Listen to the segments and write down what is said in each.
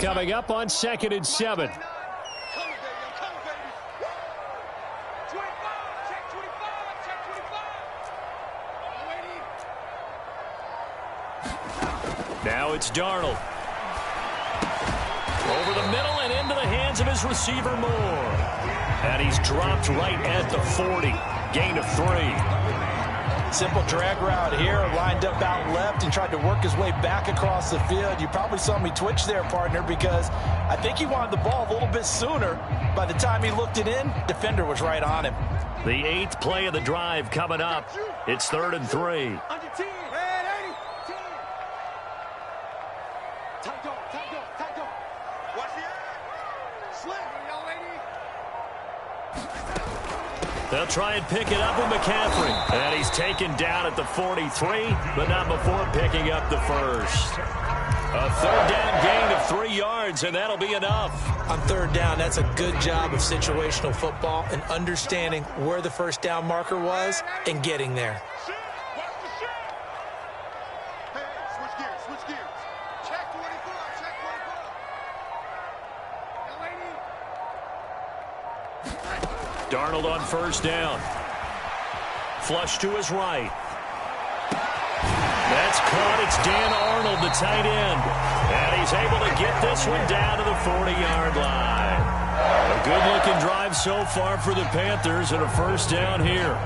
coming up on 2nd and 7. Now it's Darnold. Over the middle and into the hands of his receiver Moore. And he's dropped right at the 40. Gain of 3. Simple drag route here, lined up out left and tried to work his way back across the field. You probably saw me twitch there, partner, because I think he wanted the ball a little bit sooner. By the time he looked it in, defender was right on him. The 8th play of the drive coming up. It's 3rd and 3. They'll try and pick it up with McCaffrey. And he's taken down at the 43, but not before picking up the first. A 3rd down gain of 3 yards, and that'll be enough. On 3rd down, that's a good job of situational football and understanding where the first down marker was and getting there. Darnold on 1st down. Flush to his right. That's caught. It's Dan Arnold, the tight end. And he's able to get this one down to the 40-yard line. A good-looking drive so far for the Panthers and a 1st down here.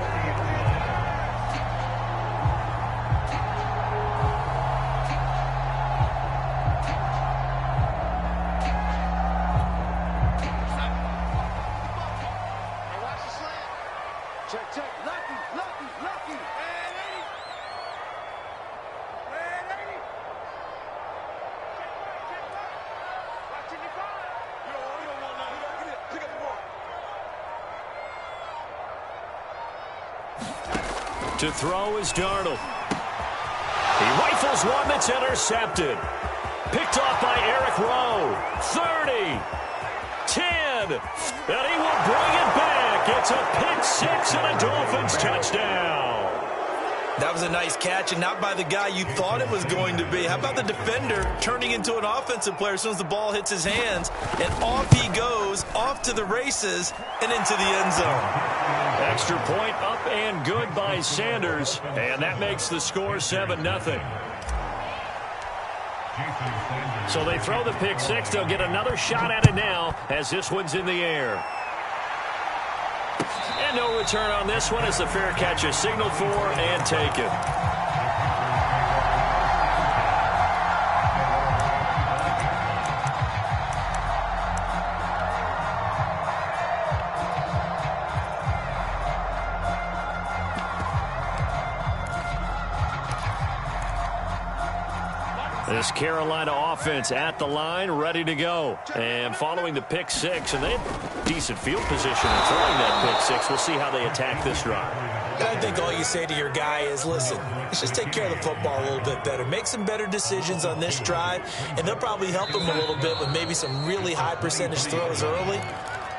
To throw is Darnold. He rifles one that's intercepted. Picked off by Eric Rowe. 30. 10. And he will bring it back. It's a pick 6 and a Dolphins touchdown. That was a nice catch, and not by the guy you thought it was going to be. How about the defender turning into an offensive player as soon as the ball hits his hands, and off he goes, off to the races, and into the end zone. Extra point up and good by Sanders, and that makes the score 7-0. So they throw the pick 6. They'll get another shot at it now as this one's in the air. And no return on this one as the fair catch is signaled for and taken. This Carolina offense at the line, ready to go. And following the pick 6, and they have decent field position in throwing that pick 6. We'll see how they attack this drive. I think all you say to your guy is, listen, let's just take care of the football a little bit better. Make some better decisions on this drive, and they'll probably help him a little bit with maybe some really high percentage throws early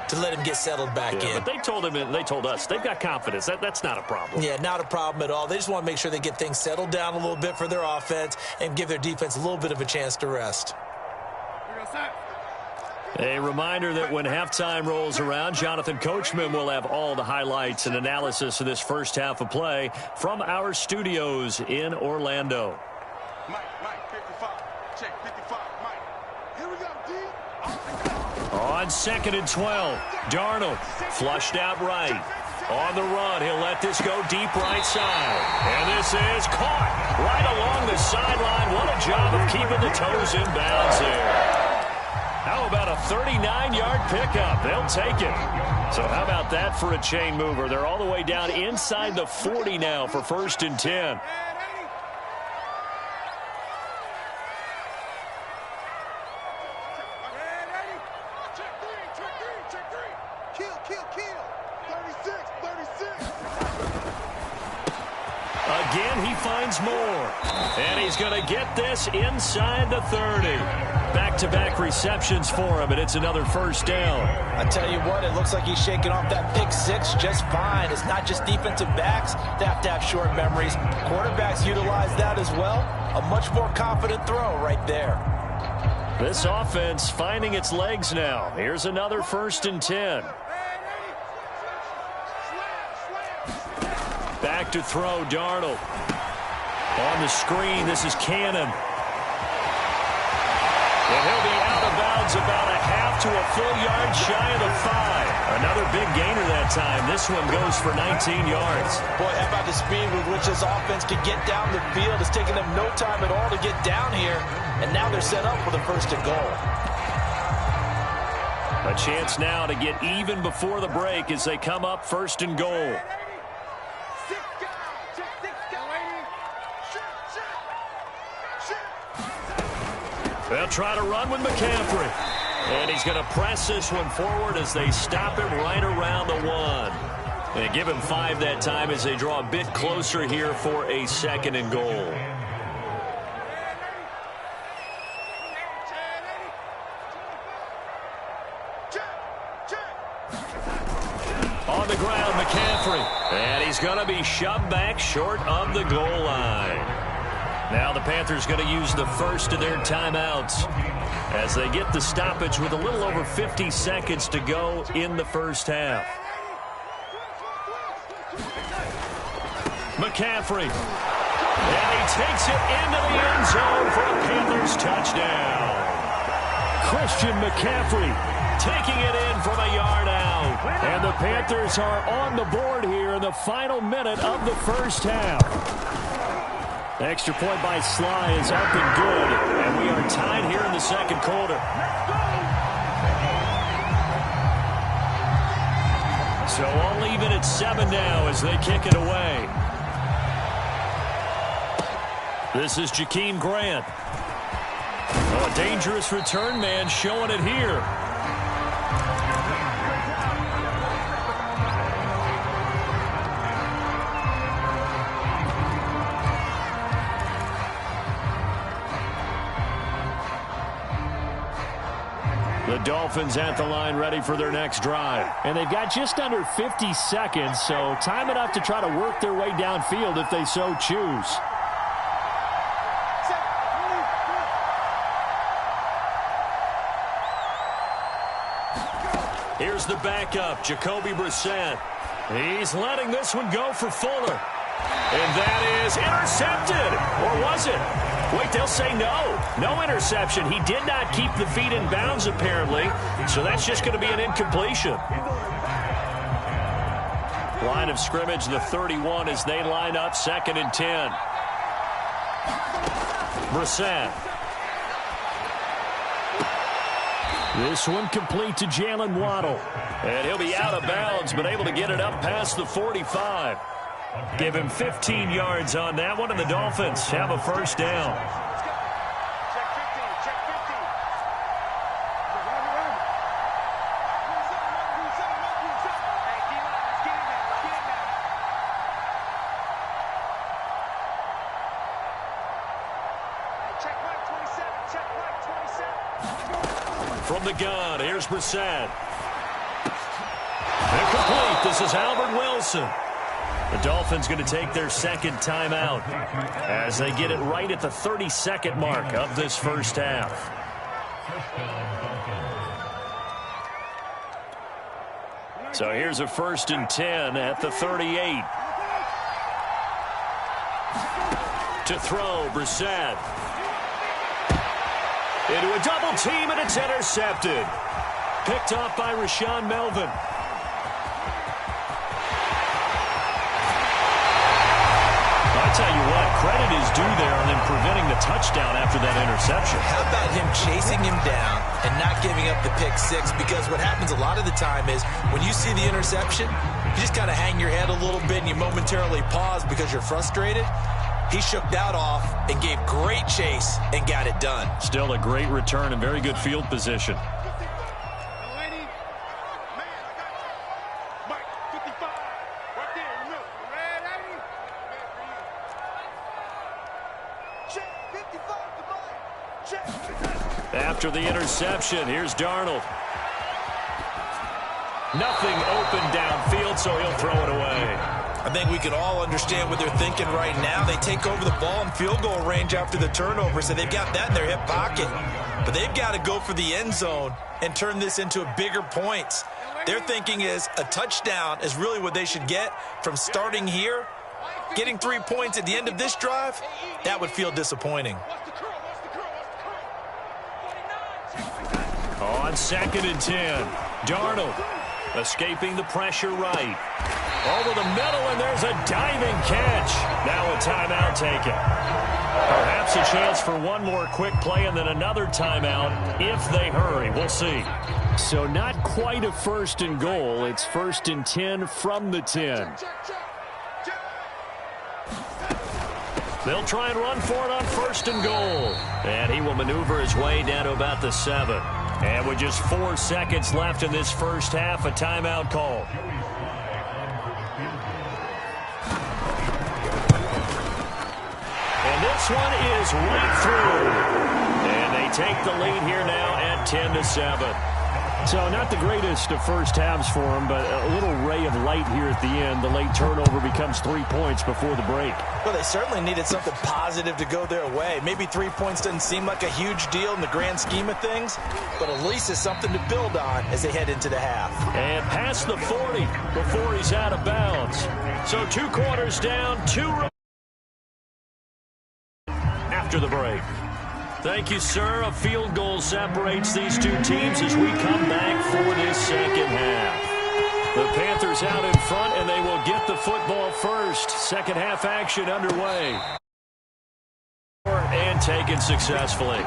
to let him get settled back in. But they told him, and they told us, they've got confidence. That's not a problem. Yeah, not a problem at all. They just want to make sure they get things settled down a little bit for their offense and give their defense a little bit of a chance to rest. A reminder that when halftime rolls around, Jonathan Coachman will have all the highlights and analysis of this first half of play from our studios in Orlando. Mike, 55. Check, 55, Mike. Here we go, D. On 2nd and 12, Darnold flushed out right. On the run, he'll let this go deep right side. And this is caught right along the sideline. What a job of keeping the toes in bounds there. How about a 39-yard pickup? They'll take it. So how about that for a chain mover? They're all the way down inside the 40 now for 1st and 10. Again, he finds more. And he's going to get this inside the 30. Back-to-back receptions for him, and it's another 1st down. I tell you what, it looks like he's shaking off that pick 6 just fine. It's not just defensive backs that have to have short memories. Quarterbacks utilize that as well. A much more confident throw right there. This offense finding its legs now. Here's another 1st and 10. Back to throw, Darnold. On the screen, this is Cannon. And he'll be out of bounds about a half to a full yard shy of the 5. Another big gainer that time. This one goes for 19 yards. Boy, how about the speed with which this offense can get down the field? It's taken them no time at all to get down here. And now they're set up for the 1st and goal. A chance now to get even before the break as they come up 1st and goal. They'll try to run with McCaffrey. And he's going to press this one forward as they stop him right around the 1. And give him 5 that time as they draw a bit closer here for a 2nd and goal. On the ground, McCaffrey. And he's going to be shoved back short of the goal line. Now the Panthers going to use the first of their timeouts as they get the stoppage with a little over 50 seconds to go in the first half. McCaffrey. And he takes it into the end zone for a Panthers touchdown. Christian McCaffrey taking it in from a yard out. And the Panthers are on the board here in the final minute of the first half. Extra point by Sly is up and good, and we are tied here in the 2nd quarter. So all even at 7 now as they kick it away. This is Jakeem Grant. Oh, a dangerous return man showing it here. The Dolphins at the line ready for their next drive. And they've got just under 50 seconds, so time enough to try to work their way downfield if they so choose. Here's the backup, Jacoby Brissett. He's letting this one go for Fuller. And that is intercepted. Or was it? Wait, they'll say no. No interception. He did not keep the feet in bounds, apparently. So that's just going to be an incompletion. Line of scrimmage, the 31 as they line up 2nd and 10. Brissett. This one complete to Jalen Waddle. And he'll be out of bounds, but able to get it up past the 45. Give him 15 yards on that one, and the Dolphins have a first down. From the gun, here's Brissett. Incomplete. This is Albert Wilson. The Dolphins going to take their 2nd timeout as they get it right at the 32nd mark of this first half. So here's a 1st and 10 at the 38. To throw, Brissett. Into a double team, and it's intercepted. Picked off by Rashaan Melvin. I tell you what, credit is due there on them preventing the touchdown after that interception. How about him chasing him down and not giving up the pick 6? Because what happens a lot of the time is when you see the interception, you just kind of hang your head a little bit and you momentarily pause because you're frustrated. He shook that off and gave great chase and got it done. Still a great return and very good field position. After the interception, here's Darnold. Nothing open downfield, so he'll throw it away. I think we can all understand what they're thinking right now. They take over the ball in field goal range after the turnover, so they've got that in their hip pocket. But they've got to go for the end zone and turn this into a bigger points. Their thinking is a touchdown is really what they should get from starting here. Getting 3 points at the end of this drive, that would feel disappointing. On 2nd and 10, Darnold escaping the pressure right. Over the middle, and there's a diving catch. Now a timeout taken. Perhaps a chance for one more quick play and then another timeout if they hurry. We'll see. So not quite a 1st and goal. It's 1st and 10 from the 10. They'll try and run for it on 1st and goal. And he will maneuver his way down to about the 7. And with just 4 seconds left in this first half, a timeout call. And this one is right through. And they take the lead here now at 10-7. So not the greatest of first halves for him, but a little ray of light here at the end. The late turnover becomes 3 points before the break. Well, they certainly needed something positive to go their way. Maybe 3 points doesn't seem like a huge deal in the grand scheme of things, but at least it's something to build on as they head into the half. And past the 40 before he's out of bounds. So 2 quarters down, 2 after the break. Thank you, sir. A field goal separates these two teams as we come back for this second half. The Panthers out in front, and they will get the football first. Second half action underway. And taken successfully.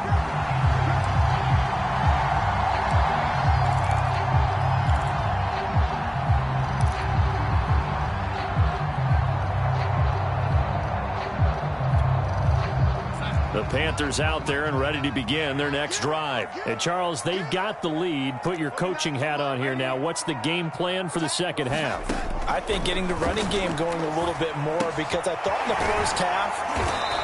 The Panthers out there and ready to begin their next drive. And Charles, they've got the lead. Put your coaching hat on here now. What's the game plan for the second half? I think getting the running game going a little bit more, because I thought in the first half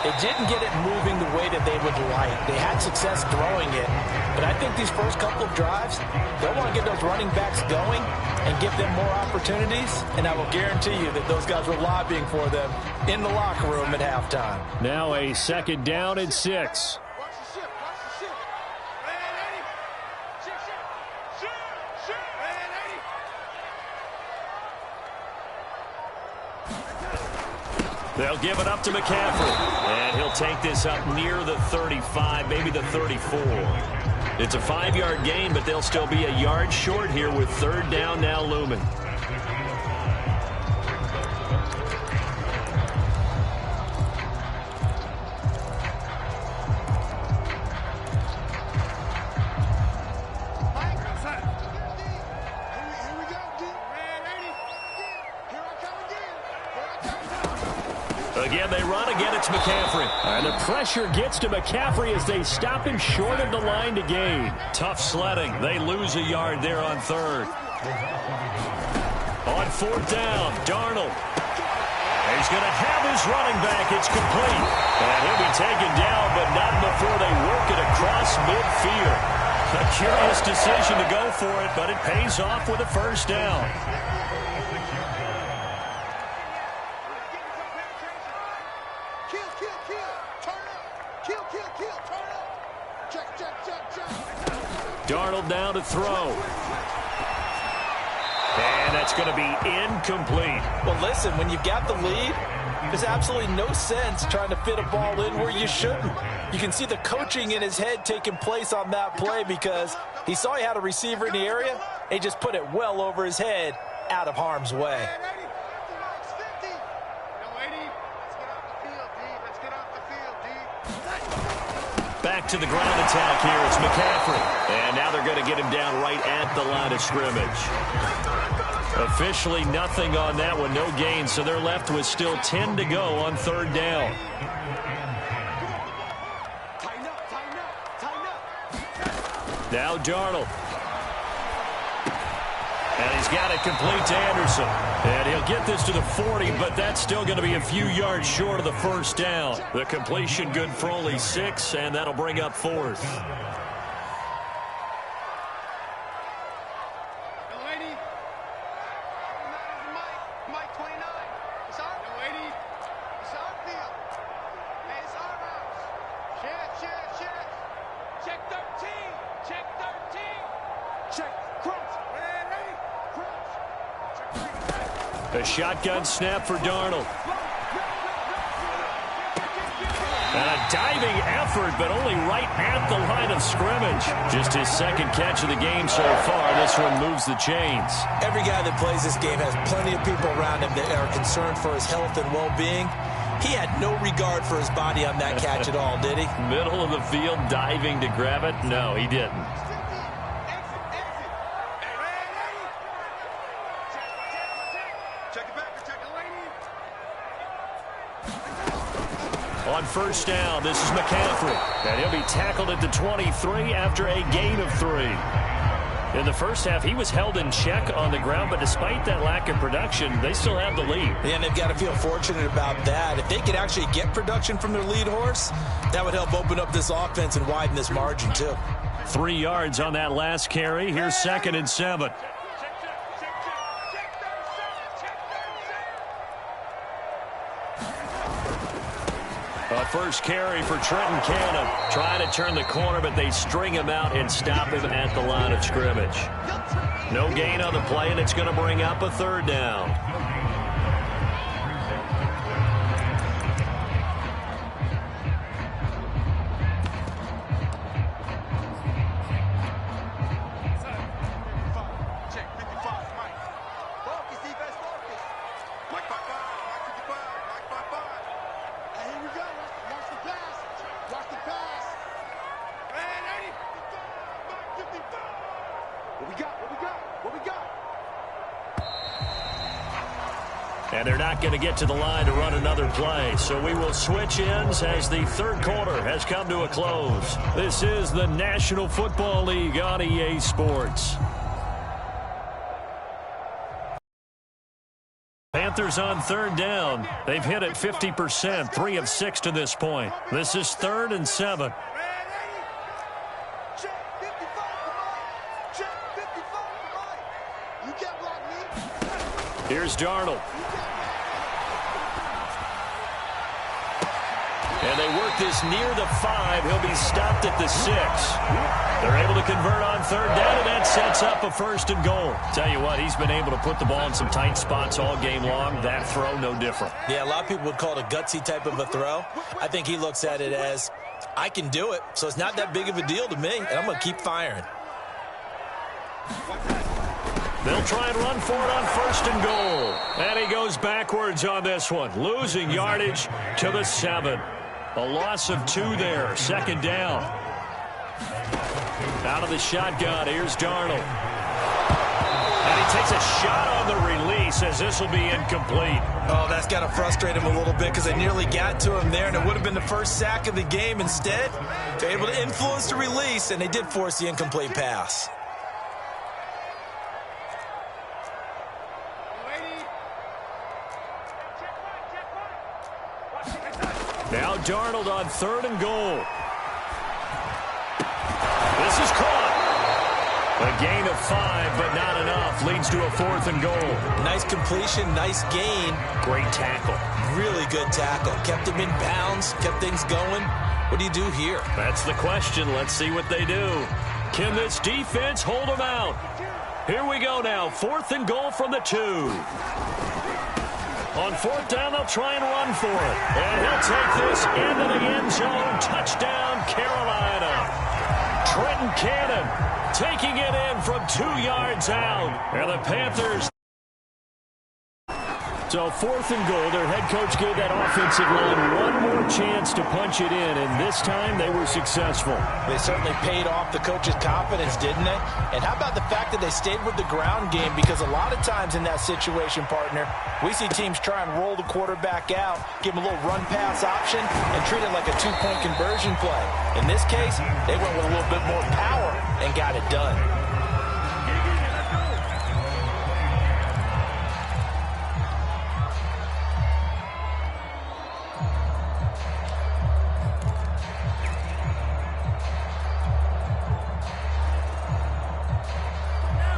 they didn't get it moving the way that they would like. They had success throwing it, but I think these first couple of drives, they'll want to get those running backs going and give them more opportunities, and I will guarantee you that those guys were lobbying for them in the locker room at halftime. Now a 2nd down and 6. Watch the shift. Watch the shift. Ready? Shift. Ready? They'll give it up to McCaffrey. And he'll take this up near the 35, maybe the 34. It's a 5-yard gain, but they'll still be a yard short here with 3rd down now looming. Again, they run. Again, it's McCaffrey. And the pressure gets to McCaffrey as they stop him short of the line to gain. Tough sledding. They lose a yard there on 3rd. On 4th down, Darnold. He's going to have his running back. It's complete. And he'll be taken down, but not before they work it across midfield. A curious decision to go for it, but it pays off with a 1st down. Darnold now to throw. And that's going to be incomplete. Well, listen, when you've got the lead, there's absolutely no sense trying to fit a ball in where you shouldn't. You can see the coaching in his head taking place on that play because he saw he had a receiver in the area. And he just put it well over his head out of harm's way. Back to the ground attack here. It's McCaffrey. And now they're going to get him down right at the line of scrimmage. Officially nothing on that one. No gain. So they're left with still 10 to go on 3rd down. Now Darnold. And he's got it complete to Anderson. And he'll get this to the 40, but that's still going to be a few yards short of the 1st down. The completion good for only 6, and that'll bring up 4th. Check 13. Check 13. Check. Crunch. Crunch. A shotgun snap for Darnold. And a diving effort, but only right at the line of scrimmage. Just his second catch of the game so far. This one moves the chains. Every guy that plays this game has plenty of people around him that are concerned for his health and well-being. He had no regard for his body on that catch at all, did he? Middle of the field, diving to grab it? No, he didn't. On first down, this is McCaffrey. And he'll be tackled at the 23 after a gain of 3. In the first half, he was held in check on the ground, but despite that lack of production, they still have the lead. Yeah, and they've got to feel fortunate about that. If they could actually get production from their lead horse, that would help open up this offense and widen this margin, too. 3 yards on that last carry. Here's 2nd and 7. A first carry for Trenton Cannon. Trying to turn the corner, but they string him out and stop him at the line of scrimmage. No gain on the play, and it's going to bring up a 3rd down. And they're not going to get to the line to run another play. So we will switch ends as the 3rd quarter has come to a close. This is the National Football League on EA Sports. Panthers on 3rd down. They've hit it 50%, 3 of 6 to this point. This is 3rd and 7. Here's Darnold. And they work this near the 5. He'll be stopped at the 6. They're able to convert on 3rd down, and that sets up a 1st and goal. Tell you what, he's been able to put the ball in some tight spots all game long. That throw, no different. Yeah, a lot of people would call it a gutsy type of a throw. I think he looks at it as, I can do it, so it's not that big of a deal to me, and I'm going to keep firing. They'll try and run for it on 1st and goal. And he goes backwards on this one, losing yardage to the 7. A loss of 2 there, 2nd down. Out of the shotgun, here's Darnold. And he takes a shot on the release as this will be incomplete. Oh, that's got to frustrate him a little bit because they nearly got to him there, and it would have been the first sack of the game. Instead, they're able to influence the release, and they did force the incomplete pass. Now Darnold on 3rd and goal. This is caught. A gain of 5, but not enough. Leads to a 4th and goal. Nice completion, nice gain. Great tackle. Really good tackle. Kept him in bounds, kept things going. What do you do here? That's the question. Let's see what they do. Can this defense hold them out? Here we go now. 4th and goal from the 2. On 4th down, they'll try and run for it. And he'll take this into the end zone. Touchdown, Carolina. Trenton Cannon taking it in from 2 yards out. And the Panthers. So 4th and goal, their head coach gave that offensive line one more chance to punch it in, and this time they were successful. They certainly paid off the coach's confidence, didn't they? And how about the fact that they stayed with the ground game? Because a lot of times in that situation, partner, we see teams try and roll the quarterback out, give him a little run-pass option, and treat it like a 2-point conversion play. In this case, they went with a little bit more power and got it done.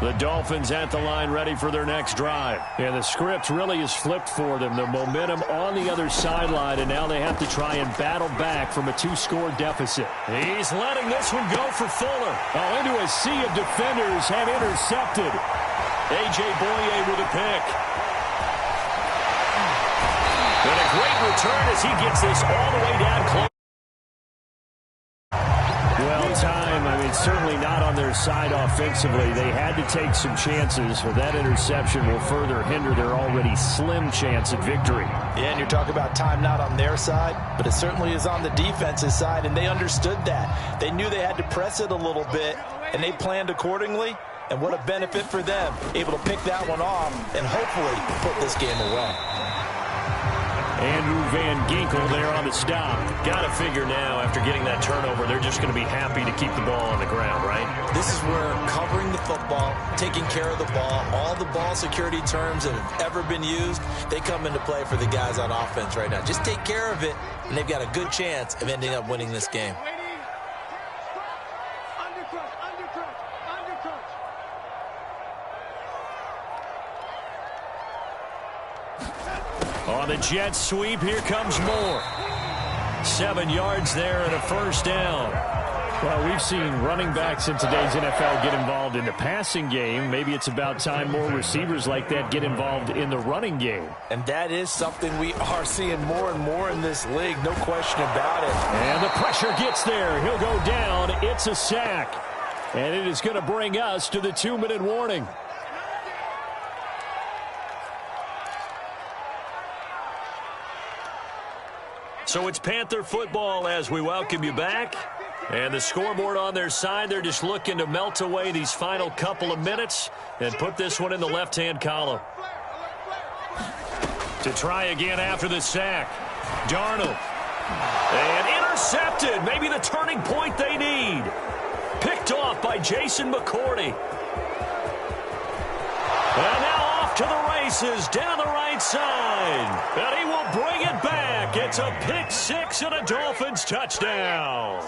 The Dolphins at the line ready for their next drive. And the script really is flipped for them. The momentum on the other sideline, and now they have to try and battle back from a 2-score deficit. He's letting this one go for Fuller. Oh, into a sea of defenders have intercepted. A.J. Boye with a pick. And a great return as he gets this all the way down close. Well, time, certainly not on their side offensively. They had to take some chances, but that interception will further hinder their already slim chance at victory. Yeah, and you're talking about time not on their side, but it certainly is on the defense's side, and they understood that. They knew they had to press it a little bit, and they planned accordingly, and what a benefit for them, able to pick that one off and hopefully put this game away. Andrew Van Ginkel there on the stop. Got to figure now, after getting that turnover, they're just going to be happy to keep the ball on the ground, right? This is where covering the football, taking care of the ball, all the ball security terms that have ever been used, they come into play for the guys on offense right now. Just take care of it, and they've got a good chance of ending up winning this game. On the jet sweep, here comes Moore. 7 yards there and a first down. Well, we've seen running backs in today's NFL get involved in the passing game. Maybe it's about time more receivers like that get involved in the running game. And that is something we are seeing more and more in this league, no question about it. And the pressure gets there. He'll go down. It's a sack. And it is going to bring us to the 2-minute warning. So it's Panther football as we welcome you back. And the scoreboard on their side, they're just looking to melt away these final couple of minutes and put this one in the left-hand column. To try again after the sack. Darnold. And intercepted. Maybe the turning point they need. Picked off by Jason McCourty. And now off to the races down the right side. And he will bring it back. It's a pick six and a Dolphins touchdown.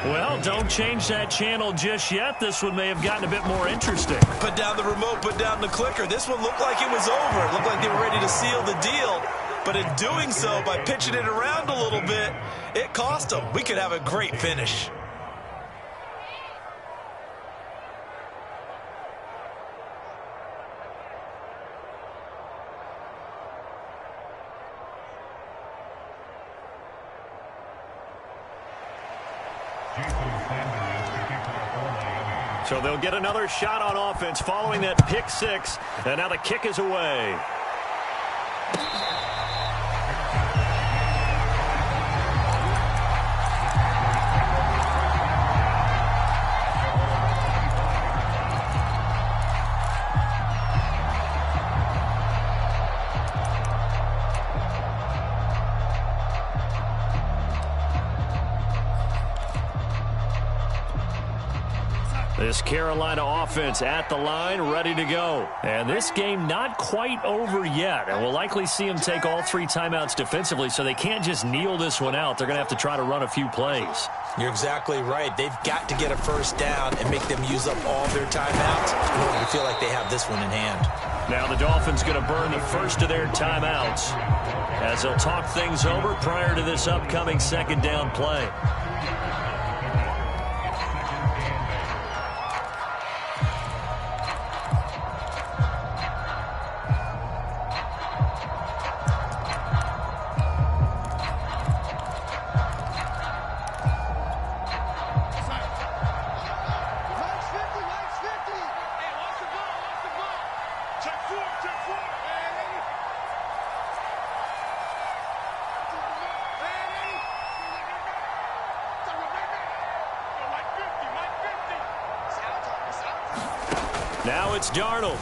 Well, don't change that channel just yet. This one may have gotten a bit more interesting. Put down the remote, put down the clicker. This one looked like it was over. It looked like they were ready to seal the deal. But in doing so, by pitching it around a little bit, it cost them. We could have a great finish. So they'll get another shot on offense following that pick six. And now the kick is away. This Carolina offense at the line, ready to go. And this game not quite over yet. And we'll likely see them take all 3 timeouts defensively, so they can't just kneel this one out. They're going to have to try to run a few plays. You're exactly right. They've got to get a first down and make them use up all their timeouts in order to feel like they have this one in hand. Now the Dolphins going to burn the first of their timeouts as they'll talk things over prior to this upcoming second down play. Now it's Darnold.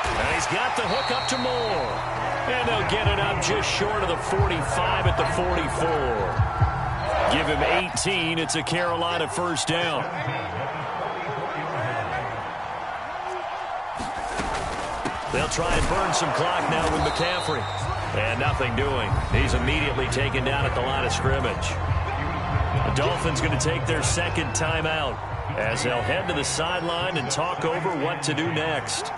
And he's got the hook up to Moore. And they'll get it up just short of the 45 at the 44. Give him 18. It's a Carolina first down. They'll try and burn some clock now with McCaffrey. And nothing doing. He's immediately taken down at the line of scrimmage. The Dolphins going to take their second timeout as they'll head to the sideline and talk over what to do next.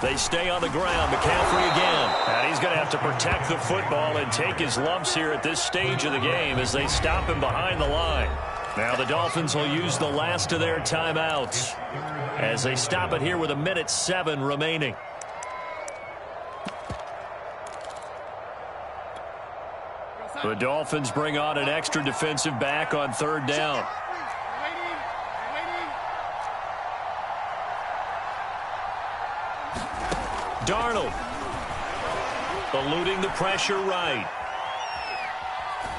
They stay on the ground. McCaffrey again. And he's going to have to protect the football and take his lumps here at this stage of the game as they stop him behind the line. Now the Dolphins will use the last of their timeouts as they stop it here with 1:07 remaining. The Dolphins bring on an extra defensive back on third down. Darnold eluding the pressure right.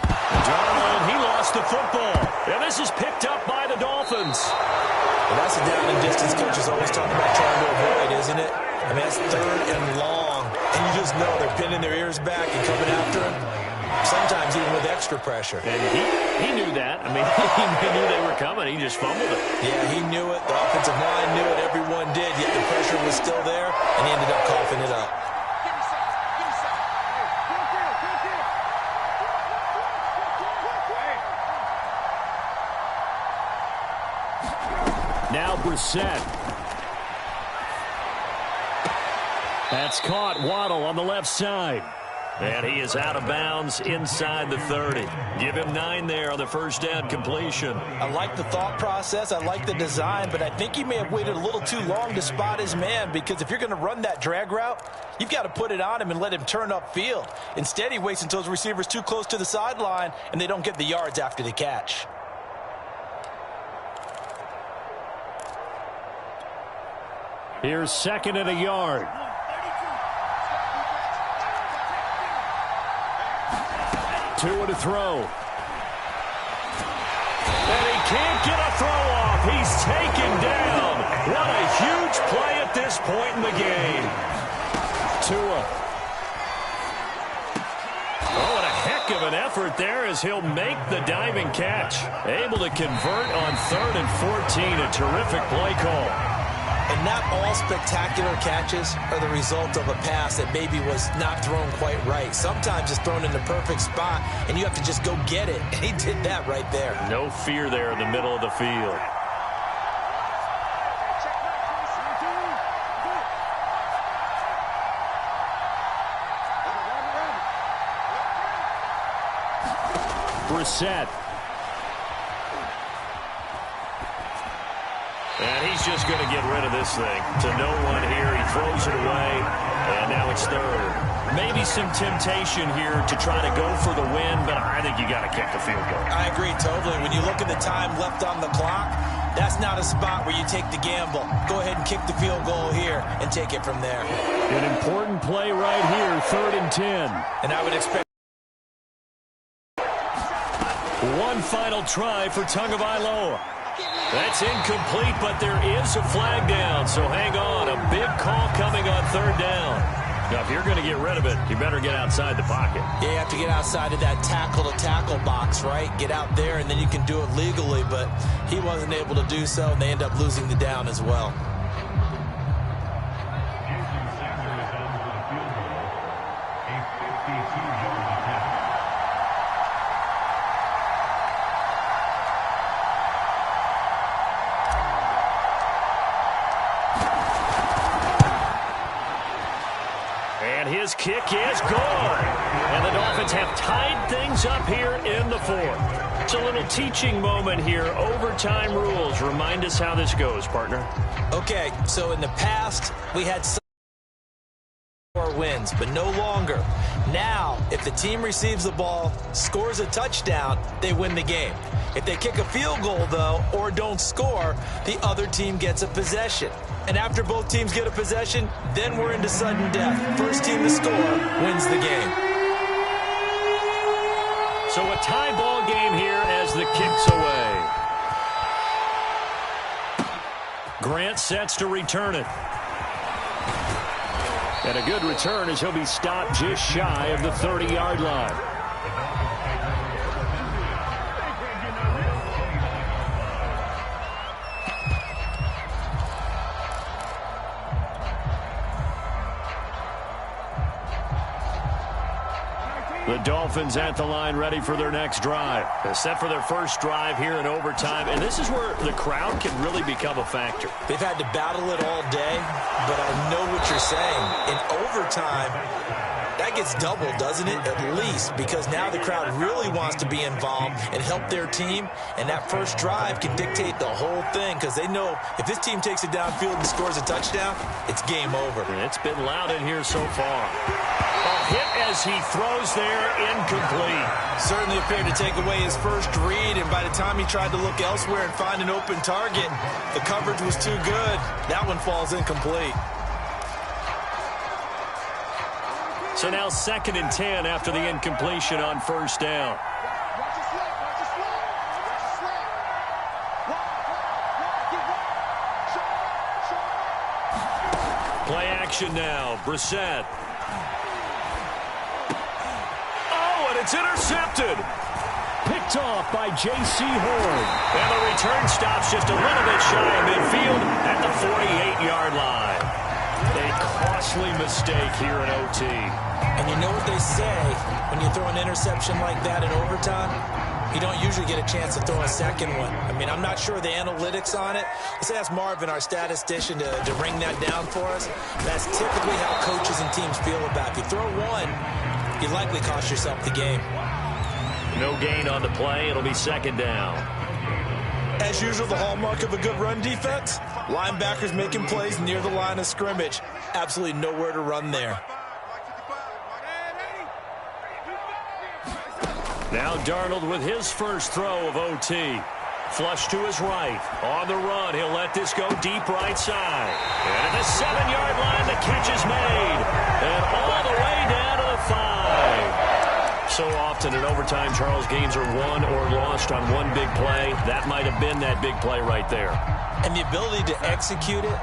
Darnold, he lost the football. And this is picked up by the Dolphins. Well, that's a down and distance coaches always talking about trying to avoid, isn't it? I mean, that's third and long. And you just know they're pinning their ears back and coming after him. Sometimes even with extra pressure. And he knew that. I mean, he knew they were coming. He just fumbled it. Yeah, he knew it. The offensive line knew it. Everyone did. Yet the pressure was still there, and he ended up coughing it up. Now Brissett. That's caught. Waddle on the left side. And he is out of bounds inside the 30. Give him 9 there on the first down completion. I like the thought process. I like the design, but I think he may have waited a little too long to spot his man, because if you're going to run that drag route, you've got to put it on him and let him turn upfield. Instead, he waits until his receiver's too close to the sideline, and they don't get the yards after the catch. Here's second and a yard. Two to throw. And he can't get a throw off. He's taken down. What a huge play at this point in the game. Tua. Oh, and a heck of an effort there as he'll make the diving catch. Able to convert on 3rd and 14. A terrific play call. And not all spectacular catches are the result of a pass that maybe was not thrown quite right. Sometimes it's thrown in the perfect spot, and you have to just go get it. And he did that right there. No fear there in the middle of the field. Brissett. And he's just going to get rid of this thing. To no one here. He throws it away. And now it's 3rd. Maybe some temptation here to try to go for the win, but I think you got to kick the field goal. I agree totally. When you look at the time left on the clock, that's not a spot where you take the gamble. Go ahead and kick the field goal here and take it from there. An important play right here, 3rd and 10. And I would expect one final try for Tagovailoa. That's incomplete, but there is a flag down, so hang on. A big call coming on 3rd down. Now, if you're going to get rid of it, you better get outside the pocket. Yeah, you have to get outside of that tackle-to-tackle box, right? Get out there, and then you can do it legally, but he wasn't able to do so, and they end up losing the down as well. His kick is gone. And the Dolphins have tied things up here in the 4th. It's a little teaching moment here. Overtime rules. Remind us how this goes, partner. Okay, so in the past, we had some wins, but no longer. Now, if the team receives the ball, scores a touchdown, they win the game. If they kick a field goal, though, or don't score, the other team gets a possession. And after both teams get a possession, then we're into sudden death. First team to score wins the game. So a tie ball game here as the kick's away. Grant sets to return it. And a good return as he'll be stopped just shy of the 30-yard line. The Dolphins at the line ready for their next drive. They're set for their first drive here in overtime, and this is where the crowd can really become a factor. They've had to battle it all day, but I know what you're saying. In overtime, that gets doubled, doesn't it? At least, because now the crowd really wants to be involved and help their team, and that first drive can dictate the whole thing because they know if this team takes it downfield and scores a touchdown, it's game over. And it's been loud in here so far. Hit as he throws there, incomplete. Certainly appeared to take away his first read, and by the time he tried to look elsewhere and find an open target, the coverage was too good. That one falls incomplete. So now 2nd and 10 after the incompletion on first down. Play action now. Brissett. It's intercepted. Picked off by J.C. Horn. And the return stops just a little bit shy of midfield at the 48-yard line. A costly mistake here in OT. And you know what they say, when you throw an interception like that in overtime, you don't usually get a chance to throw a second one. I mean, I'm not sure of the analytics on it. Let's ask Marvin, our statistician, to ring that down for us. That's typically how coaches and teams feel about it. If you throw one, you likely cost yourself the game. No gain on the play. It'll be 2nd down. As usual, the hallmark of a good run defense, linebackers making plays near the line of scrimmage. Absolutely nowhere to run there. Now Darnold with his first throw of OT. Flush to his right. On the run, he'll let this go deep right side. And at the 7-yard line, the catch is made. And all the way down to the 5. So often in overtime, Charles, games are won or lost on one big play. That might have been that big play right there. And the ability to execute it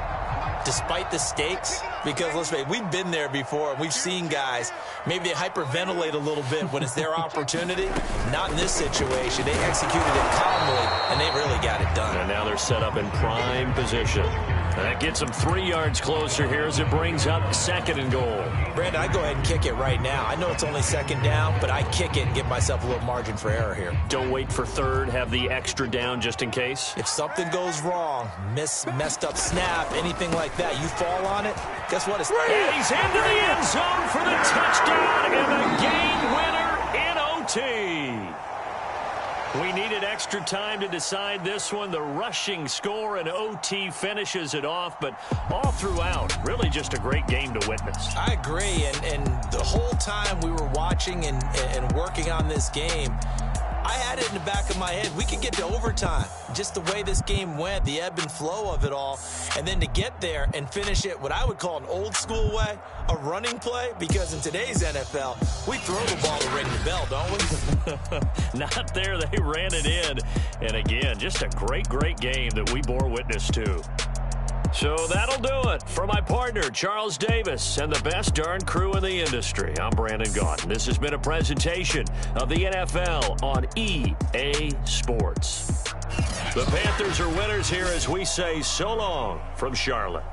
despite the stakes, because let's face it, we've been there before. We've seen guys, maybe they hyperventilate a little bit when it's their opportunity. Not in this situation. They executed it calmly, and they really got it done. And now they're set up in prime position. That gets them 3 yards closer here as it brings up 2nd and goal. Brandon, I go ahead and kick it right now. I know it's only 2nd down, but I kick it and give myself a little margin for error here. Don't wait for 3rd. Have the extra down just in case. If something goes wrong, messed up snap, anything like that, you fall on it, guess what? It's and he's into the end zone for the touchdown and the game winner in OT. We needed extra time to decide this one. The rushing score in OT finishes it off, but all throughout, really just a great game to witness. I agree, and the whole time we were watching and working on this game, I had it in the back of my head. We could get to overtime. Just the way this game went, the ebb and flow of it all. And then to get there and finish it what I would call an old school way, a running play, because in today's NFL, we throw the ball to ring the bell, don't we? Not there. They ran it in. And again, just a great, great game that we bore witness to. So that'll do it for my partner, Charles Davis, and the best darn crew in the industry. I'm Brandon Gaudin. This has been a presentation of the NFL on EA Sports. The Panthers are winners here as we say so long from Charlotte.